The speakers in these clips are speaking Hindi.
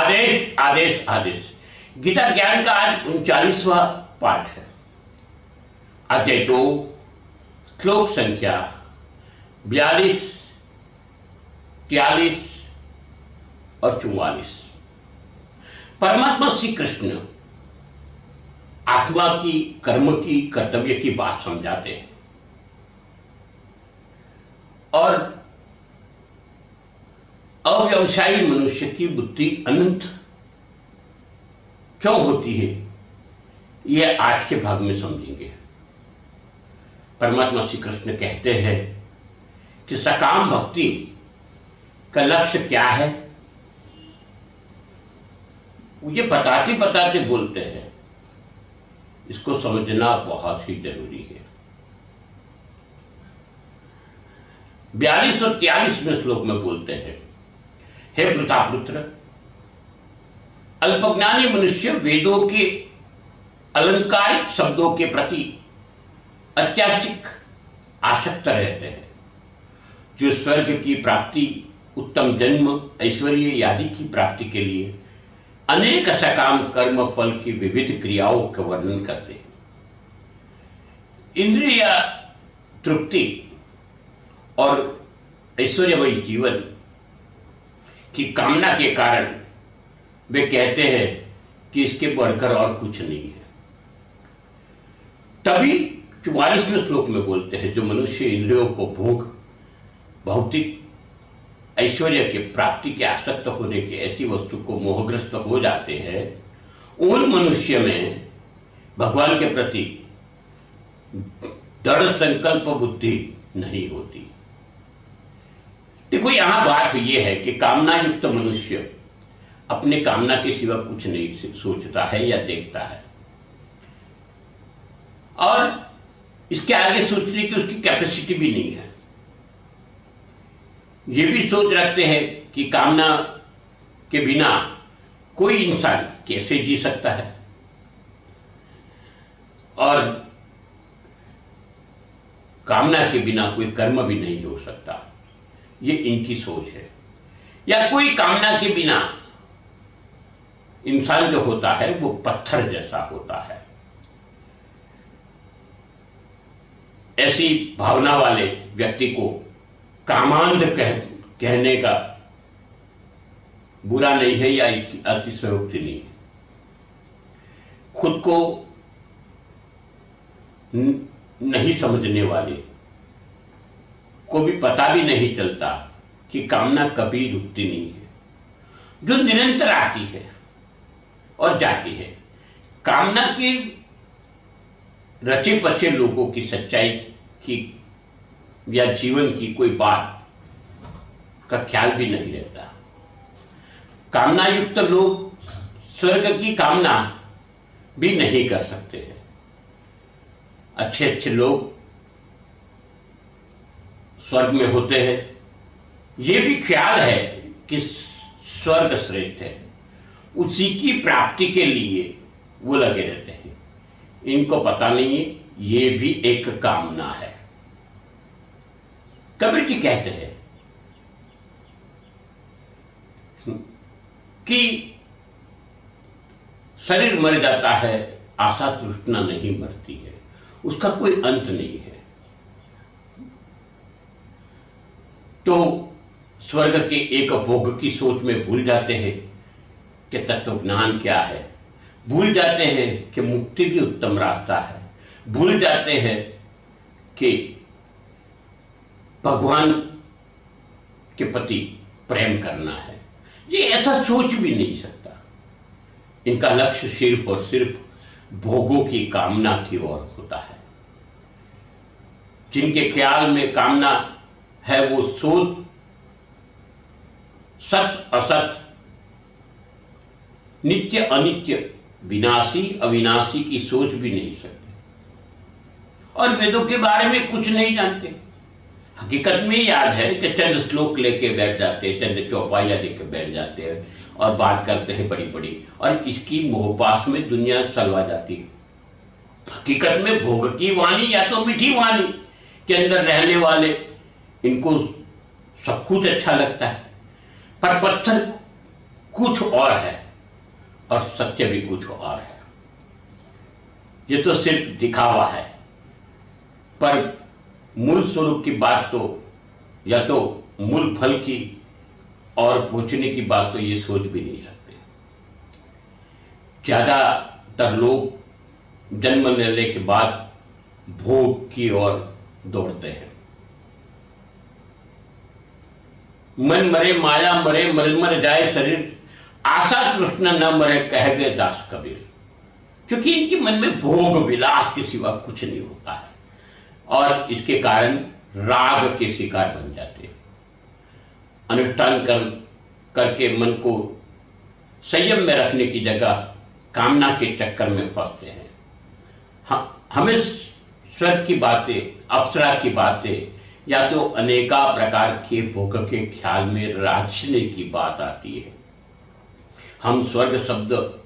आदेश आदेश आदेश। गीता ज्ञान का आज 39वां पाठ है। अध्याय 2 श्लोक संख्या 42, 43 और 44। परमात्मा श्री कृष्ण आत्मा की, कर्म की, कर्तव्य की बात समझाते हैं और अव्यवसायी मनुष्य की बुद्धि अनंत क्यों होती है, यह आज के भाग में समझेंगे। परमात्मा श्री कृष्ण कहते हैं कि सकाम भक्ति का लक्ष्य क्या है, ये बताते बताते बोलते हैं। इसको समझना बहुत ही जरूरी है। 42 और 43वें श्लोक में बोलते हैं, हे प्रतापुत्र, अल्पज्ञानी मनुष्य वेदों के अलंकारिक शब्दों के प्रति अत्याधिक आसक्त रहते हैं, जो स्वर्ग की प्राप्ति, उत्तम जन्म, ऐश्वर्य आदि की प्राप्ति के लिए अनेक सकाम कर्म फल की विविध क्रियाओं का वर्णन करते हैं। इंद्रिय तृप्ति और ऐश्वर्यमयी जीवन की कामना के कारण वे कहते हैं कि इसके बढ़कर और कुछ नहीं है। तभी 44वें श्लोक में बोलते हैं, जो मनुष्य इंद्रियों को भोग, भौतिक ऐश्वर्य के प्राप्ति के आसक्त होने के ऐसी वस्तु को मोहग्रस्त हो जाते हैं, उन मनुष्य में भगवान के प्रति दृढ़ संकल्प बुद्धि नहीं होती। देखो, यहां बात यह है कि कामना युक्त मनुष्य अपने कामना के सिवा कुछ नहीं सोचता है या देखता है, और इसके आगे सोचने की उसकी कैपेसिटी भी नहीं है। ये भी सोच रखते हैं कि कामना के बिना कोई इंसान कैसे जी सकता है, और कामना के बिना कोई कर्म भी नहीं हो सकता, ये इनकी सोच है। या कोई कामना के बिना इंसान जो होता है वो पत्थर जैसा होता है। ऐसी भावना वाले व्यक्ति को कामांध कहने का बुरा नहीं है या अतिशयोक्ति नहीं है। खुद को नहीं समझने वाले को भी पता भी नहीं चलता कि कामना कभी रुकती नहीं है, जो निरंतर आती है और जाती है। कामना के रचे पचे लोगों की सच्चाई की या जीवन की कोई बात का ख्याल भी नहीं रहता। कामना युक्त लोग स्वर्ग की कामना भी नहीं कर सकते हैं। अच्छे अच्छे लोग स्वर्ग में होते हैं, ये भी ख्याल है कि स्वर्ग श्रेष्ठ है, उसी की प्राप्ति के लिए वो लगे रहते हैं। इनको पता नहीं है ये भी एक कामना है। कबीर जी कहते हैं कि शरीर मर जाता है, आशा तृष्णा नहीं मरती है, उसका कोई अंत नहीं है। तो स्वर्ग के एक भोग की सोच में भूल जाते हैं कि तत्व ज्ञान क्या है, भूल जाते हैं कि मुक्ति भी उत्तम रास्ता है, भूल जाते हैं कि भगवान के प्रति प्रेम करना है। ये ऐसा सोच भी नहीं सकता। इनका लक्ष्य सिर्फ और सिर्फ भोगों की कामना की ओर होता है। जिनके ख्याल में कामना है वो सोच सत असत, नित्य अनित्य, विनाशी अविनाशी की सोच भी नहीं सकते, और वेदों के बारे में कुछ नहीं जानते। हकीकत में याद है कि चंद श्लोक लेके बैठ जाते हैं, चंद चौपाइयाँ लेके बैठ जाते हैं और बात करते हैं बड़ी बड़ी, और इसकी मोहपास में दुनिया चलवा जाती है। हकीकत में भोग की वाणी या तो मीठी वाणी के अंदर रहने वाले, इनको सब कुछ अच्छा लगता है, पर पत्थर कुछ और है और सत्य भी कुछ और है। ये तो सिर्फ दिखावा है, पर मूल स्वरूप की बात तो, या तो मूल फल की और पहुंचने की बात तो ये सोच भी नहीं सकते। ज्यादातर लोग जन्म लेने के बाद भोग की ओर दौड़ते हैं। मन मरे माया मरे, मर जाए शरीर, आशा तृष्णा न मरे, कह गए दास कबीर। क्योंकि इनके मन में भोग विलास के सिवा कुछ नहीं होता है और इसके कारण राग के शिकार बन जाते हैं। अनुष्ठान करके मन को संयम में रखने की जगह कामना के चक्कर में फंसते हैं। हमें स्वर्ग की बातें, अप्सरा की बातें या तो अनेका प्रकार के भोग के ख्याल में राचने की बात आती है। हम स्वर्ग शब्द,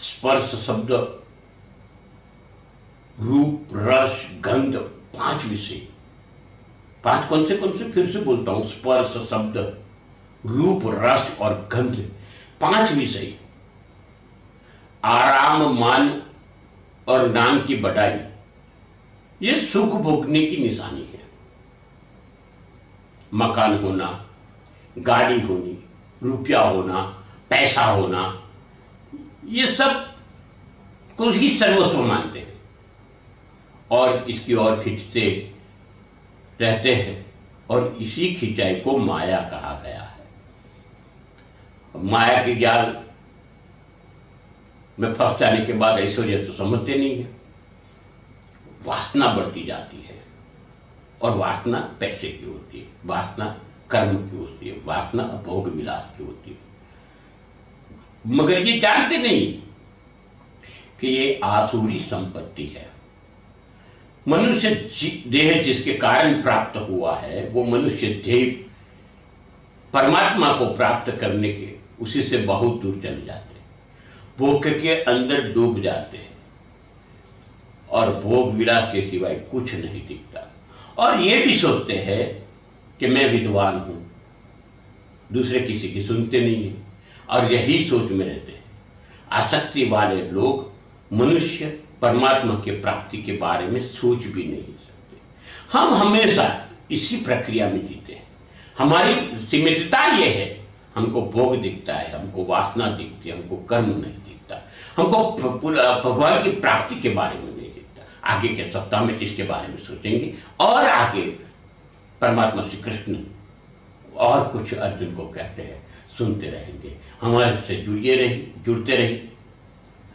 स्पर्श शब्द, रूप, रस, गंध, 5 विषय, 5 कौन से फिर से बोलता हूं, स्पर्श शब्द, रूप, रस और गंध, 5 विषय, आराम, मान और नाम की बढ़ाई, ये सुख भोगने की निशानी है। मकान होना, गाड़ी होनी, रुपया होना, पैसा होना, ये सब कुछ ही सर्वस्व मानते हैं और इसकी ओर खींचते रहते हैं और इसी खिंचाई को माया कहा गया है। माया के जाल में फंस जाने के बाद ऐश्वर्य तो समझते नहीं है, वासना बढ़ती जाती है और वासना पैसे की होती है, वासना कर्म की होती है, वासना भोग विलास की होती है। मगर ये जानते नहीं कि ये आसुरी संपत्ति है। मनुष्य देह जिसके कारण प्राप्त हुआ है, वो मनुष्य देह परमात्मा को प्राप्त करने के उसी से बहुत दूर चले जाते हैं, भोग के अंदर डूब जाते हैं और भोग विलास के सिवाय कुछ नहीं दिखता। और ये भी सोचते हैं कि मैं विद्वान हूं, दूसरे किसी की सुनते नहीं है और यही सोच में रहते हैं। आसक्ति वाले लोग मनुष्य परमात्मा के प्राप्ति के बारे में सोच भी नहीं सकते। हम हमेशा इसी प्रक्रिया में जीते हैं। हमारी सीमितता ये है, हमको भोग दिखता है, हमको वासना दिखती है, हमको कर्म नहीं दिखता, हमको भगवान की प्राप्ति के बारे में नहीं दिखता। आगे के सप्ताह में इसके बारे में सोचेंगे और आगे परमात्मा श्री कृष्ण और कुछ अर्जुन को कहते हैं सुनते रहेंगे। हमारे से जुड़ते रहिए।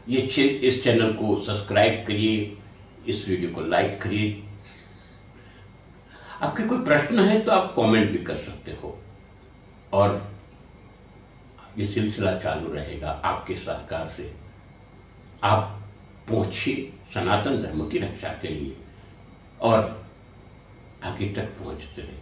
इस चैनल को सब्सक्राइब करिए, इस वीडियो को लाइक करिए। आपके कोई प्रश्न है तो आप कमेंट भी कर सकते हो और ये सिलसिला चालू रहेगा आपके सहकार से। आप पहुंचिए सनातन धर्म की रक्षा के लिए और आगे तक पहुंचते रहे।